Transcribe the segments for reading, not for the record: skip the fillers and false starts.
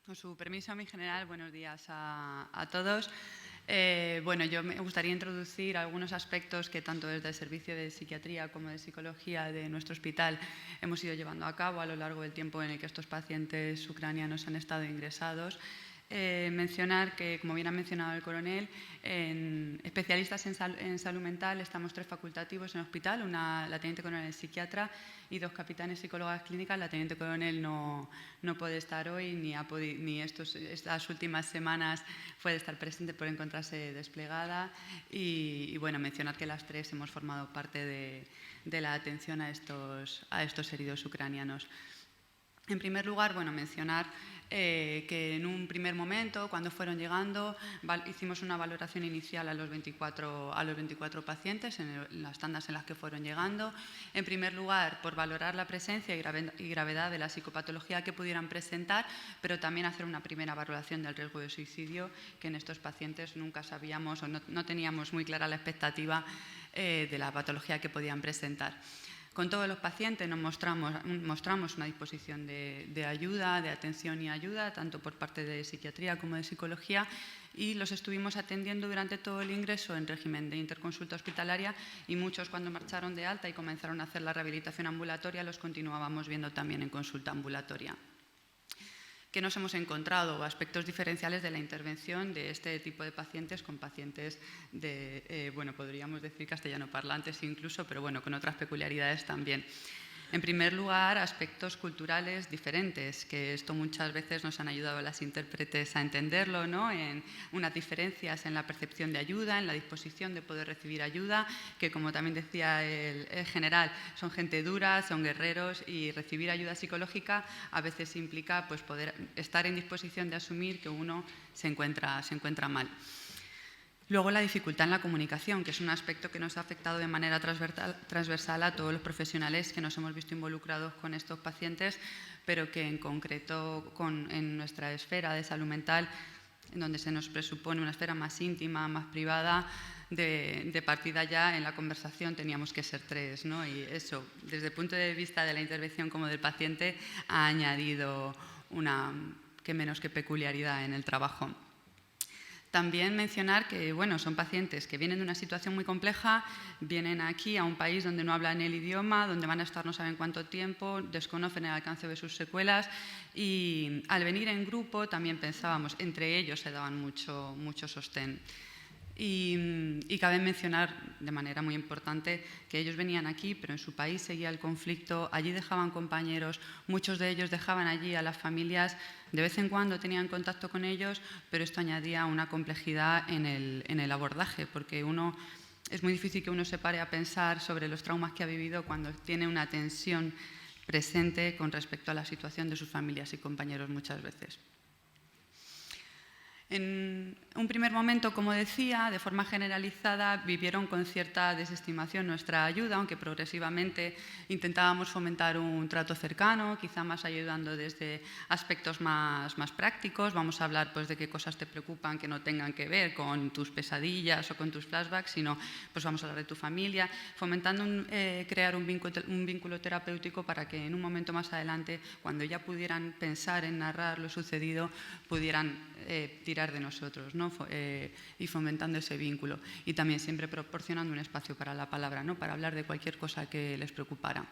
Con su permiso, mi general, buenos días a todos. Bueno, yo me gustaría introducir algunos aspectos que tanto desde el servicio de psiquiatría como de psicología de nuestro hospital hemos ido llevando a cabo a lo largo del tiempo en el que estos pacientes ucranianos han estado ingresados. Mencionar que, como bien ha mencionado el coronel, especialistas en salud mental estamos 3 facultativos en el hospital, la teniente coronel psiquiatra y 2 capitanes psicólogas clínicas. La teniente coronel no puede estar hoy ni estas últimas semanas puede estar presente por encontrarse desplegada y bueno, mencionar que las 3 hemos formado parte de la atención a estos heridos ucranianos. En primer lugar, bueno, mencionar que en un primer momento, cuando fueron llegando, hicimos una valoración inicial a los 24 pacientes en las tandas en las que fueron llegando. En primer lugar, por valorar la presencia y gravedad de la psicopatología que pudieran presentar, pero también hacer una primera valoración del riesgo de suicidio, que en estos pacientes nunca sabíamos o no teníamos muy clara la expectativa de la patología que podían presentar. Con todos los pacientes nos mostramos una disposición de ayuda, de atención y ayuda, tanto por parte de psiquiatría como de psicología, y los estuvimos atendiendo durante todo el ingreso en régimen de interconsulta hospitalaria, y muchos, cuando marcharon de alta y comenzaron a hacer la rehabilitación ambulatoria, los continuábamos viendo también en consulta ambulatoria. Que nos hemos encontrado aspectos diferenciales de la intervención de este tipo de pacientes con pacientes de, bueno, podríamos decir castellano parlantes incluso, pero bueno, con otras peculiaridades también. En primer lugar, aspectos culturales diferentes, que esto muchas veces nos han ayudado a las intérpretes a entenderlo, ¿no? En unas diferencias en la percepción de ayuda, en la disposición de poder recibir ayuda, que, como también decía el general, son gente dura, son guerreros, y recibir ayuda psicológica a veces implica pues, poder estar en disposición de asumir que uno se encuentra mal. Luego, la dificultad en la comunicación, que es un aspecto que nos ha afectado de manera transversal a todos los profesionales que nos hemos visto involucrados con estos pacientes, pero que en concreto en nuestra esfera de salud mental, en donde se nos presupone una esfera más íntima, más privada, de partida ya en la conversación teníamos que ser 3, ¿no? Y eso, desde el punto de vista de la intervención como del paciente, ha añadido una que menos que peculiaridad en el trabajo. También mencionar que bueno, son pacientes que vienen de una situación muy compleja, vienen aquí a un país donde no hablan el idioma, donde van a estar no saben cuánto tiempo, desconocen el alcance de sus secuelas, y al venir en grupo también pensábamos, entre ellos se daban mucho sostén. Y cabe mencionar de manera muy importante que ellos venían aquí, pero en su país seguía el conflicto, allí dejaban compañeros, muchos de ellos dejaban allí a las familias, de vez en cuando tenían contacto con ellos, pero esto añadía una complejidad en el abordaje, porque es muy difícil que uno se pare a pensar sobre los traumas que ha vivido cuando tiene una tensión presente con respecto a la situación de sus familias y compañeros muchas veces. En un primer momento, como decía, de forma generalizada, vivieron con cierta desestimación nuestra ayuda, aunque progresivamente intentábamos fomentar un trato cercano, quizá más ayudando desde aspectos más prácticos. Vamos a hablar pues, de qué cosas te preocupan que no tengan que ver con tus pesadillas o con tus flashbacks, sino pues vamos a hablar de tu familia, fomentando crear un vínculo terapéutico para que en un momento más adelante, cuando ya pudieran pensar en narrar lo sucedido, pudieran tirar de nosotros, ¿no? Y fomentando ese vínculo, y también siempre proporcionando un espacio para la palabra, ¿no? Para hablar de cualquier cosa que les preocupara.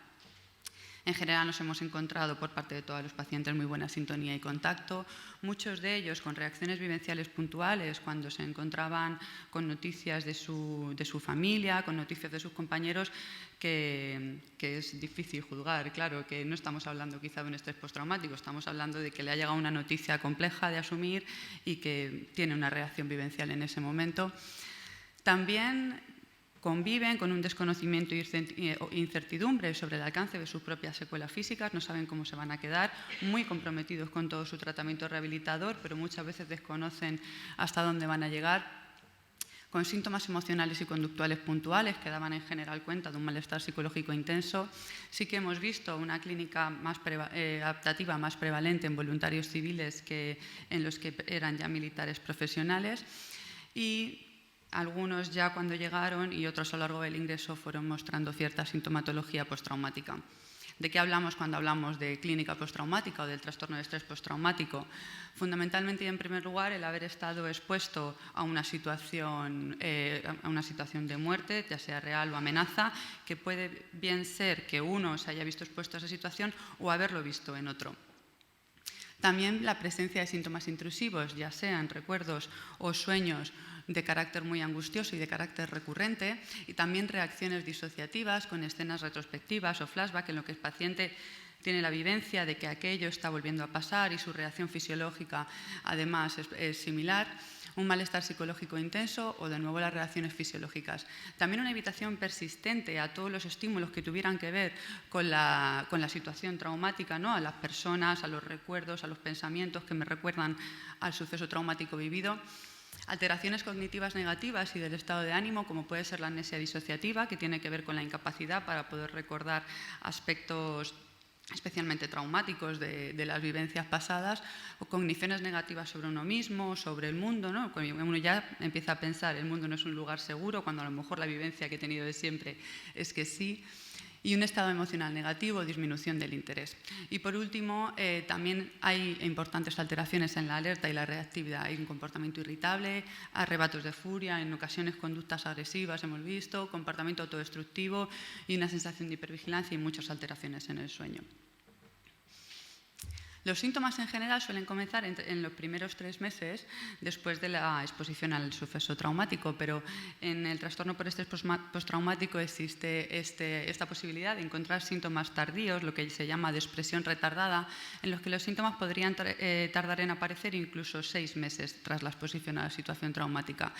En general nos hemos encontrado por parte de todos los pacientes muy buena sintonía y contacto, muchos de ellos con reacciones vivenciales puntuales cuando se encontraban con noticias de su familia, con noticias de sus compañeros, que es difícil juzgar. Claro, que no estamos hablando quizá de un estrés postraumático, estamos hablando de que le ha llegado una noticia compleja de asumir y que tiene una reacción vivencial en ese momento. También conviven con un desconocimiento e incertidumbre sobre el alcance de sus propias secuelas físicas, no saben cómo se van a quedar, muy comprometidos con todo su tratamiento rehabilitador, pero muchas veces desconocen hasta dónde van a llegar, con síntomas emocionales y conductuales puntuales que daban en general cuenta de un malestar psicológico intenso. Sí que hemos visto una clínica adaptativa más prevalente en voluntarios civiles que en los que eran ya militares profesionales, y algunos ya cuando llegaron y otros a lo largo del ingreso fueron mostrando cierta sintomatología postraumática. ¿De qué hablamos cuando hablamos de clínica postraumática o del trastorno de estrés postraumático? Fundamentalmente y en primer lugar el haber estado expuesto a una situación de muerte, ya sea real o amenaza, que puede bien ser que uno se haya visto expuesto a esa situación o haberlo visto en otro. También la presencia de síntomas intrusivos, ya sean recuerdos o sueños de carácter muy angustioso y de carácter recurrente, y también reacciones disociativas con escenas retrospectivas o flashback en lo que el paciente tiene la vivencia de que aquello está volviendo a pasar y su reacción fisiológica además es similar. Un malestar psicológico intenso o de nuevo las reacciones fisiológicas. También una evitación persistente a todos los estímulos que tuvieran que ver con la situación traumática, ¿no? A las personas, a los recuerdos, a los pensamientos que me recuerdan al suceso traumático vivido. Alteraciones cognitivas negativas y del estado de ánimo, como puede ser la amnesia disociativa, que tiene que ver con la incapacidad para poder recordar aspectos especialmente traumáticos de las vivencias pasadas, o cogniciones negativas sobre uno mismo, sobre el mundo, ¿no? Cuando uno ya empieza a pensar el mundo no es un lugar seguro, cuando a lo mejor la vivencia que he tenido de siempre es que sí, y un estado emocional negativo, disminución del interés. Y por último, también hay importantes alteraciones en la alerta y la reactividad. Hay un comportamiento irritable, arrebatos de furia, en ocasiones conductas agresivas, hemos visto, comportamiento autodestructivo y una sensación de hipervigilancia y muchas alteraciones en el sueño. Los síntomas en general suelen comenzar en los primeros 3 meses después de la exposición al suceso traumático, pero en el trastorno por estrés postraumático existe esta posibilidad de encontrar síntomas tardíos, lo que se llama de expresión retardada, en los que los síntomas podrían tardar en aparecer incluso 6 meses tras la exposición a la situación traumática.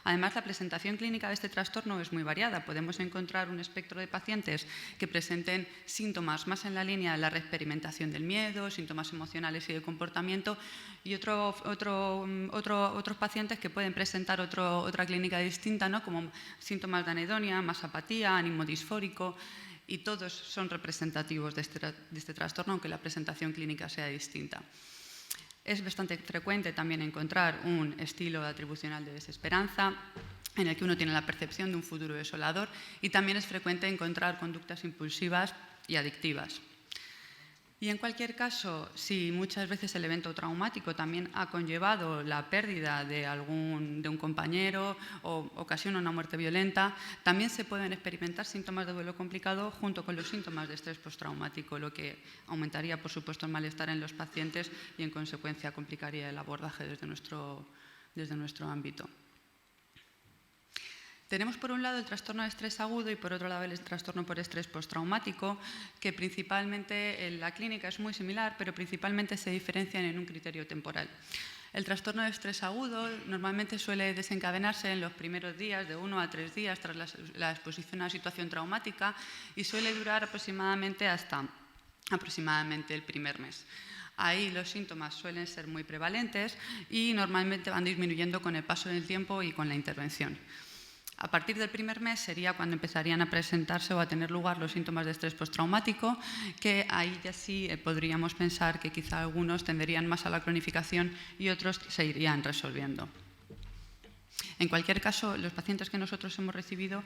Además, la presentación clínica de este trastorno es muy variada. Podemos encontrar un espectro de pacientes que presenten síntomas más en la línea de la reexperimentación del miedo, síntomas emocionales y de comportamiento, y otros pacientes que pueden presentar otra clínica distinta, ¿no? Como síntomas de anedonia, más apatía, ánimo disfórico, y todos son representativos de este trastorno, aunque la presentación clínica sea distinta. Es bastante frecuente también encontrar un estilo atribucional de desesperanza en el que uno tiene la percepción de un futuro desolador, y también es frecuente encontrar conductas impulsivas y adictivas. Y en cualquier caso, si muchas veces el evento traumático también ha conllevado la pérdida de un compañero o ocasiona una muerte violenta, también se pueden experimentar síntomas de duelo complicado junto con los síntomas de estrés postraumático, lo que aumentaría, por supuesto, el malestar en los pacientes y, en consecuencia, complicaría el abordaje desde nuestro ámbito. Tenemos por un lado el trastorno de estrés agudo y por otro lado el trastorno por estrés postraumático, que principalmente en la clínica es muy similar, pero principalmente se diferencian en un criterio temporal. El trastorno de estrés agudo normalmente suele desencadenarse en los primeros días, de 1 a 3 días tras la exposición a una situación traumática, y suele durar aproximadamente hasta el primer mes. Ahí los síntomas suelen ser muy prevalentes y normalmente van disminuyendo con el paso del tiempo y con la intervención. A partir del primer mes sería cuando empezarían a presentarse o a tener lugar los síntomas de estrés postraumático, que ahí ya sí podríamos pensar que quizá algunos tenderían más a la cronificación y otros se irían resolviendo. En cualquier caso, los pacientes que nosotros hemos recibido,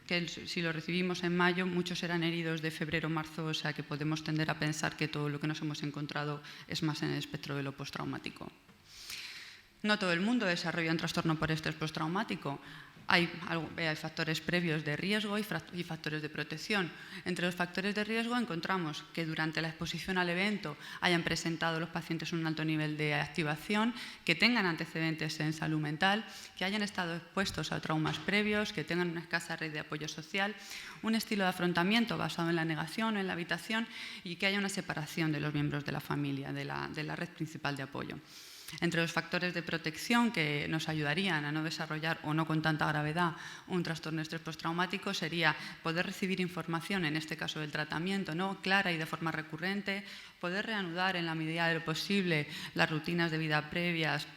que si los recibimos en mayo, muchos eran heridos de febrero o marzo, o sea que podemos tender a pensar que todo lo que nos hemos encontrado es más en el espectro de lo postraumático. No todo el mundo desarrolla un trastorno por estrés postraumático. Hay factores previos de riesgo y factores de protección. Entre los factores de riesgo encontramos que durante la exposición al evento hayan presentado los pacientes un alto nivel de activación, que tengan antecedentes en salud mental, que hayan estado expuestos a traumas previos, que tengan una escasa red de apoyo social, un estilo de afrontamiento basado en la negación o en la evitación, y que haya una separación de los miembros de la familia, de la red principal de apoyo. Entre los factores de protección que nos ayudarían a no desarrollar o no con tanta gravedad un trastorno de estrés postraumático sería poder recibir información, en este caso del tratamiento, ¿no? Clara y de forma recurrente, poder reanudar en la medida de lo posible las rutinas de vida previas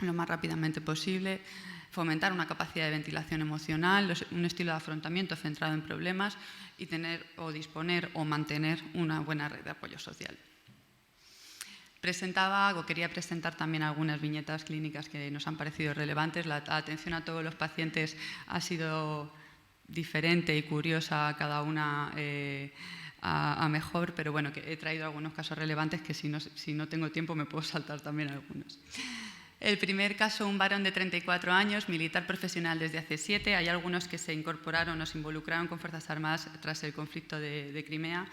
lo más rápidamente posible, fomentar una capacidad de ventilación emocional, un estilo de afrontamiento centrado en problemas y tener o disponer o mantener una buena red de apoyo social. Quería presentar también algunas viñetas clínicas que nos han parecido relevantes. La atención a todos los pacientes ha sido diferente y curiosa, cada una a mejor, pero bueno, que he traído algunos casos relevantes que si no tengo tiempo me puedo saltar también algunos. El primer caso, un varón de 34 años, militar profesional desde hace 7. Hay algunos que se incorporaron o se involucraron con Fuerzas Armadas tras el conflicto de Crimea.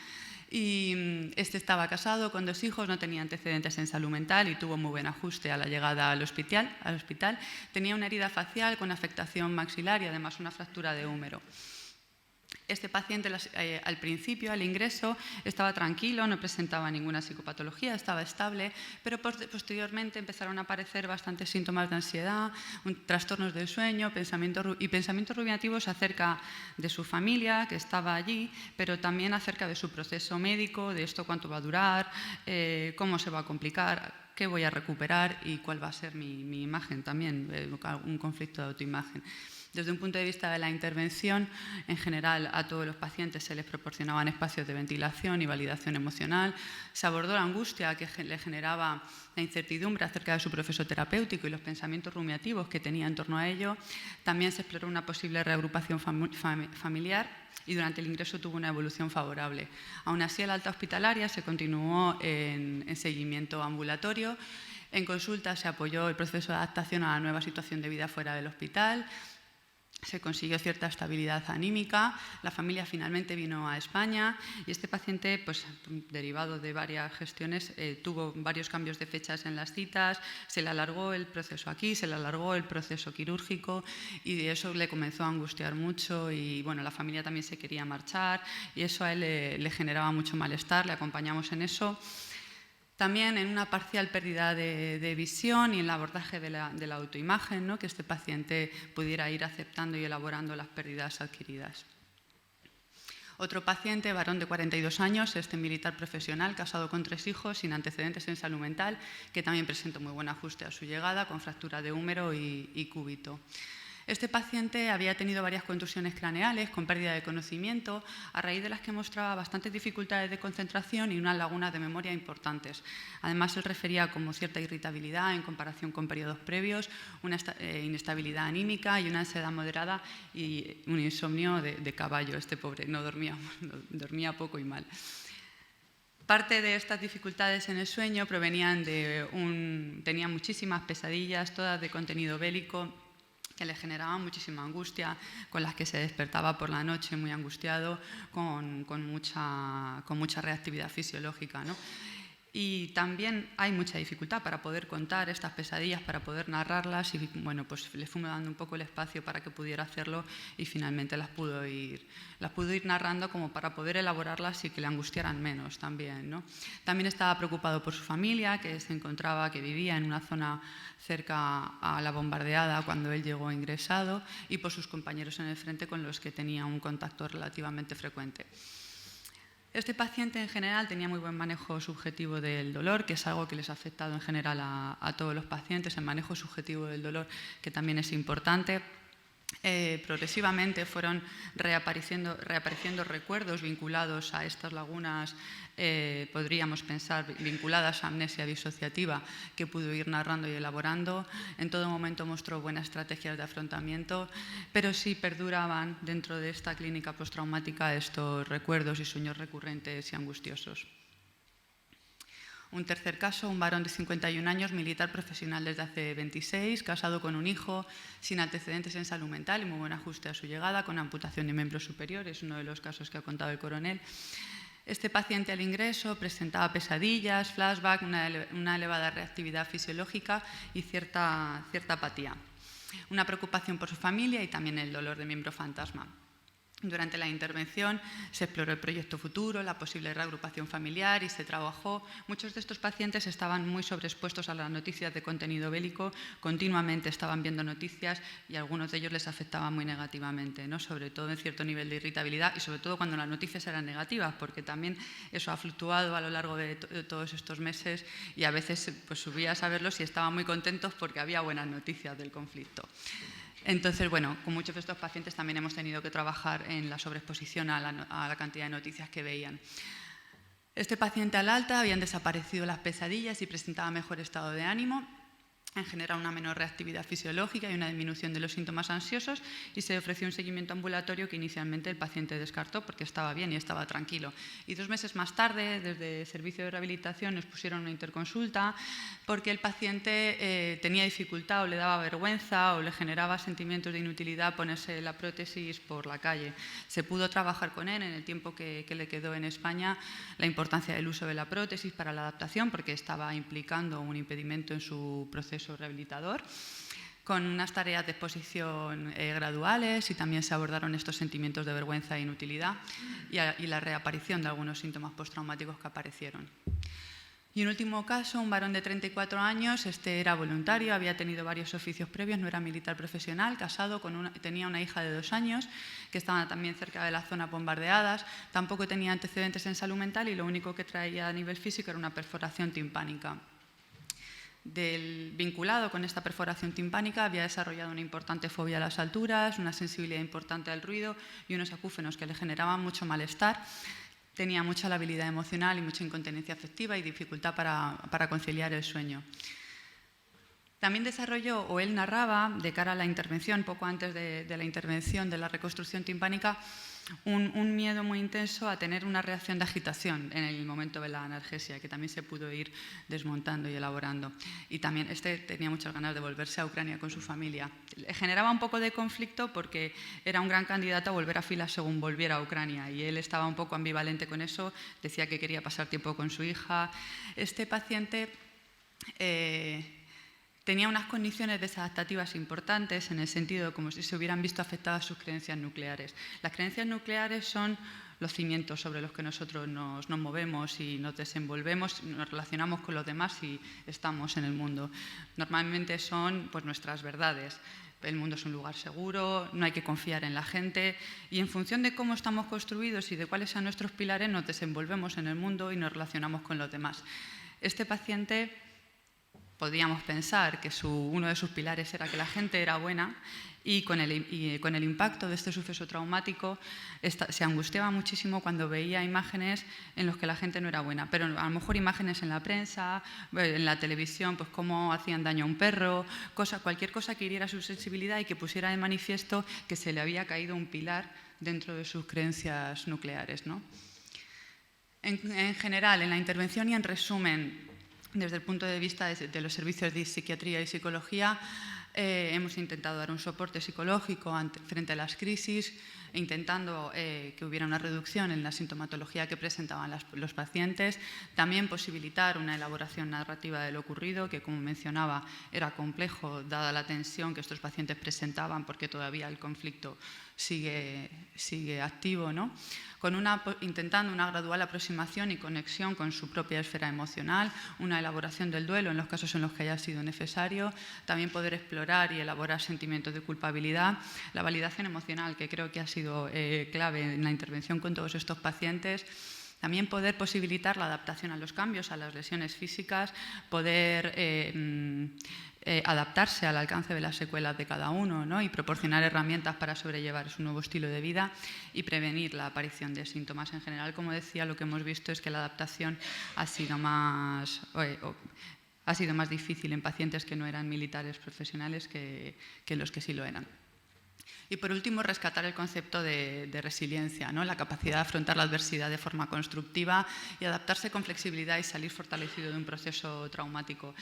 Y este estaba casado con 2 hijos, no tenía antecedentes en salud mental y tuvo muy buen ajuste a la llegada al hospital. Tenía una herida facial con afectación maxilar y además una fractura de húmero. Este paciente al principio, al ingreso, estaba tranquilo, no presentaba ninguna psicopatología, estaba estable, pero posteriormente empezaron a aparecer bastantes síntomas de ansiedad, trastornos del sueño y pensamientos rumiativos acerca de su familia, que estaba allí, pero también acerca de su proceso médico, de esto cuánto va a durar, cómo se va a complicar, qué voy a recuperar y cuál va a ser mi imagen también, un conflicto de autoimagen. Desde un punto de vista de la intervención, en general a todos los pacientes se les proporcionaban espacios de ventilación y validación emocional. Se abordó la angustia que le generaba la incertidumbre acerca de su proceso terapéutico y los pensamientos rumiativos que tenía en torno a ello. También se exploró una posible reagrupación familiar y durante el ingreso tuvo una evolución favorable. Aún así, en la alta hospitalaria se continuó en seguimiento ambulatorio. En consulta se apoyó el proceso de adaptación a la nueva situación de vida fuera del hospital. Se consiguió cierta estabilidad anímica, la familia finalmente vino a España y este paciente, pues, derivado de varias gestiones, tuvo varios cambios de fechas en las citas, se le alargó el proceso aquí, se le alargó el proceso quirúrgico y eso le comenzó a angustiar mucho y bueno, la familia también se quería marchar y eso a él le generaba mucho malestar, le acompañamos en eso. También en una parcial pérdida de visión y en el abordaje de la autoimagen, ¿no? Que este paciente pudiera ir aceptando y elaborando las pérdidas adquiridas. Otro paciente, varón de 42 años, militar profesional, casado con 3 hijos, sin antecedentes en salud mental, que también presentó muy buen ajuste a su llegada, con fractura de húmero y cúbito. Este paciente había tenido varias contusiones craneales con pérdida de conocimiento, a raíz de las que mostraba bastantes dificultades de concentración y unas lagunas de memoria importantes. Además, él refería como cierta irritabilidad en comparación con periodos previos, una inestabilidad anímica y una ansiedad moderada y un insomnio de caballo. Este pobre no dormía poco y mal. Parte de estas dificultades en el sueño provenían tenía muchísimas pesadillas, todas de contenido bélico, que le generaban muchísima angustia, con las que se despertaba por la noche muy angustiado, con mucha reactividad fisiológica, ¿no? Y también hay mucha dificultad para poder contar estas pesadillas, para poder narrarlas y bueno, pues le fuimos dando un poco el espacio para que pudiera hacerlo y finalmente las pudo ir narrando como para poder elaborarlas y que le angustiaran menos también, ¿no? También estaba preocupado por su familia, que vivía en una zona cerca a la bombardeada cuando él llegó ingresado y por sus compañeros en el frente con los que tenía un contacto relativamente frecuente. Este paciente en general tenía muy buen manejo subjetivo del dolor, que es algo que les ha afectado en general a todos los pacientes, el manejo subjetivo del dolor, que también es importante. Progresivamente fueron reapareciendo recuerdos vinculados a estas lagunas, podríamos pensar, vinculadas a amnesia disociativa, que pudo ir narrando y elaborando. En todo momento mostró buenas estrategias de afrontamiento, pero sí perduraban dentro de esta clínica postraumática estos recuerdos y sueños recurrentes y angustiosos. Un tercer caso, un varón de 51 años, militar profesional desde hace 26, casado con un hijo, sin antecedentes en salud mental y muy buen ajuste a su llegada, con amputación de miembro superior, es uno de los casos que ha contado el coronel. Este paciente al ingreso presentaba pesadillas, flashback, una elevada reactividad fisiológica y cierta apatía. Una preocupación por su familia y también el dolor de miembro fantasma. Durante la intervención se exploró el proyecto futuro, la posible reagrupación familiar y se trabajó. Muchos de estos pacientes estaban muy sobreexpuestos a las noticias de contenido bélico, continuamente estaban viendo noticias y a algunos de ellos les afectaba muy negativamente, ¿no? Sobre todo en cierto nivel de irritabilidad y sobre todo cuando las noticias eran negativas, porque también eso ha fluctuado a lo largo de todos estos meses y a veces pues, subías a verlos y estaban muy contentos porque había buenas noticias del conflicto. Entonces, bueno, con muchos de estos pacientes también hemos tenido que trabajar en la sobreexposición a la cantidad de noticias que veían. Este paciente al alta habían desaparecido las pesadillas y presentaba mejor estado de ánimo. en general una menor reactividad fisiológica y una disminución de los síntomas ansiosos, y se ofreció un seguimiento ambulatorio que inicialmente el paciente descartó porque estaba bien y estaba tranquilo. Y 2 meses más tarde, desde el servicio de rehabilitación, nos pusieron una interconsulta porque el paciente tenía dificultad o le daba vergüenza o le generaba sentimientos de inutilidad ponerse la prótesis por la calle. Se pudo trabajar con él en el tiempo que le quedó en España la importancia del uso de la prótesis para la adaptación, porque estaba implicando un impedimento en su proceso rehabilitador, con unas tareas de exposición graduales, y también se abordaron estos sentimientos de vergüenza e inutilidad y la reaparición de algunos síntomas postraumáticos que aparecieron. Y un último caso, un varón de 34 años, este era voluntario, había tenido varios oficios previos, no era militar profesional, casado, tenía una hija de 2 años, que estaba también cerca de las zonas bombardeadas, tampoco tenía antecedentes en salud mental y lo único que traía a nivel físico era una perforación timpánica. Vinculado con esta perforación timpánica, había desarrollado una importante fobia a las alturas, una sensibilidad importante al ruido y unos acúfenos que le generaban mucho malestar. Tenía mucha labilidad emocional y mucha incontinencia afectiva y dificultad para conciliar el sueño. También desarrolló, o él narraba, de cara a la intervención, poco antes de la intervención de la reconstrucción timpánica, un miedo muy intenso a tener una reacción de agitación en el momento de la analgesia, que también se pudo ir desmontando y elaborando. Y también tenía muchas ganas de volverse a Ucrania con su familia. Le generaba un poco de conflicto porque era un gran candidato a volver a filas según volviera a Ucrania, y él estaba un poco ambivalente con eso, decía que quería pasar tiempo con su hija. Este paciente tenía unas condiciones desadaptativas importantes, en el sentido como si se hubieran visto afectadas sus creencias nucleares. Las creencias nucleares son los cimientos sobre los que nosotros nos movemos y nos desenvolvemos, nos relacionamos con los demás y estamos en el mundo. Normalmente son, pues, nuestras verdades. El mundo es un lugar seguro, no hay que confiar en la gente, y en función de cómo estamos construidos y de cuáles sean nuestros pilares, nos desenvolvemos en el mundo y nos relacionamos con los demás. Este paciente, podríamos pensar que uno de sus pilares era que la gente era buena, y con el impacto de este suceso traumático se angustiaba muchísimo cuando veía imágenes en las que la gente no era buena, pero a lo mejor imágenes en la prensa, en la televisión, pues cómo hacían daño a un perro, cualquier cosa que hiriera su sensibilidad y que pusiera de manifiesto que se le había caído un pilar dentro de sus creencias nucleares, ¿no? En general, en la intervención y en resumen, desde el punto de vista de los servicios de psiquiatría y psicología, hemos intentado dar un soporte psicológico frente a las crisis, intentando que hubiera una reducción en la sintomatología que presentaban los pacientes, también posibilitar una elaboración narrativa de lo ocurrido, que, como mencionaba, era complejo dada la tensión que estos pacientes presentaban, porque todavía el conflicto sigue activo, ¿no? Intentando una gradual aproximación y conexión con su propia esfera emocional, una elaboración del duelo en los casos en los que haya sido necesario, también poder explorar y elaborar sentimientos de culpabilidad, la validación emocional, que creo que ha sido clave en la intervención con todos estos pacientes. También poder posibilitar la adaptación a los cambios, a las lesiones físicas, poder adaptarse al alcance de las secuelas de cada uno, ¿no? Y proporcionar herramientas para sobrellevar su nuevo estilo de vida y prevenir la aparición de síntomas. En general, como decía, lo que hemos visto es que la adaptación ha sido más difícil en pacientes que no eran militares profesionales que los que sí lo eran. Y por último, rescatar el concepto de resiliencia, ¿no? La capacidad de afrontar la adversidad de forma constructiva y adaptarse con flexibilidad y salir fortalecido de un proceso traumático.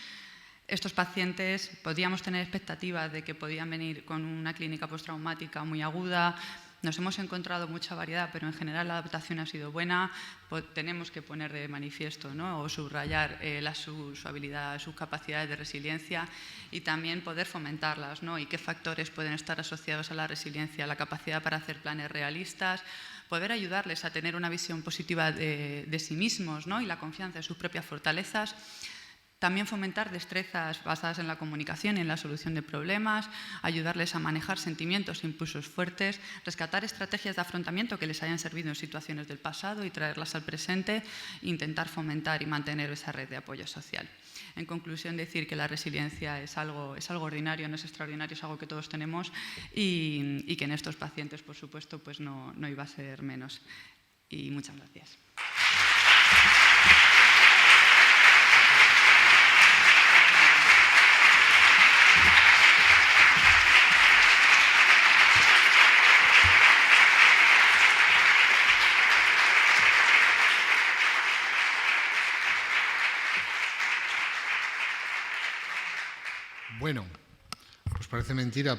Estos pacientes podíamos tener expectativas de que podían venir con una clínica postraumática muy aguda. Nos hemos encontrado mucha variedad, pero en general la adaptación ha sido buena. Tenemos que poner de manifiesto, ¿no? O subrayar su habilidad, sus capacidades de resiliencia, y también poder fomentarlas, ¿no? Y qué factores pueden estar asociados a la resiliencia, la capacidad para hacer planes realistas, poder ayudarles a tener una visión positiva de sí mismos, ¿no? Y la confianza en sus propias fortalezas. También fomentar destrezas basadas en la comunicación y en la solución de problemas, ayudarles a manejar sentimientos e impulsos fuertes, rescatar estrategias de afrontamiento que les hayan servido en situaciones del pasado y traerlas al presente, e intentar fomentar y mantener esa red de apoyo social. En conclusión, decir que la resiliencia es algo ordinario, no es extraordinario, es algo que todos tenemos, y que en estos pacientes, por supuesto, pues no iba a ser menos. Y muchas gracias. Bueno, pues parece mentira,